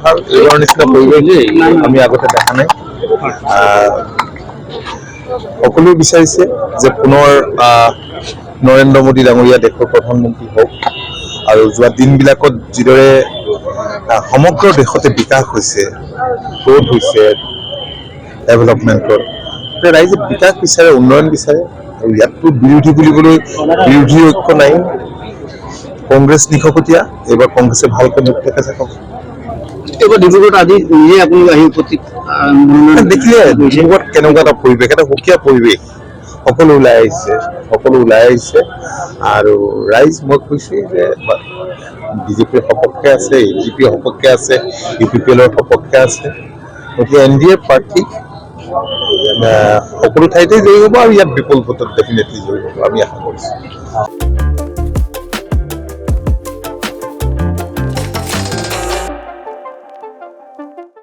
ভাল এইবাৰ নিচিনা পৰিৱেশ আমি আগতে দেখা নাই। সকলোৱে বিচাৰিছে যে পুনৰ নৰেন্দ্ৰ মোদী ডাঙৰীয়া দেশৰ প্ৰধানমন্ত্ৰী হওক আৰু যোৱা দিনবিলাকত যিদৰে সমগ্ৰ দেশতে বিকাশ হৈছে, গ্ৰোথ হৈছে, ডেভেলপমেণ্টৰ ৰাইজে বিকাশ বিচাৰে, উন্নয়ন বিচাৰে। আৰু ইয়াততো বিৰোধী বুলিবলৈ বিৰোধী ঐক্য নাই। কংগ্ৰেছ নিশকতীয়া, এইবাৰ কংগ্ৰেছে ভালকৈ মুখ দেখাইছে। এইবাৰ ডিব্ৰুগড়ত আজি নিজে আপোনালোক আহি উপস্থিত দেখিলে ডিব্ৰুগড়ত কেনেকুৱা এটা পৰিৱেশ, এটা সুকীয়া পৰিৱেশ। সকলো ওলাই আহিছে আৰু ৰাইজ মই কৈছো যে বিজেপিৰ সপক্ষে আছে, AGPৰ সপক্ষে আছে, UPPLৰ সপক্ষে আছে। গতিকে NDA প্ৰাৰ্থী সকলো ঠাইতে জয়ী হ'ব আৰু ইয়াত বিপুল ভোটত ডেফিনেটলি জয়ী হ'ব আমি আশা কৰিছোঁ।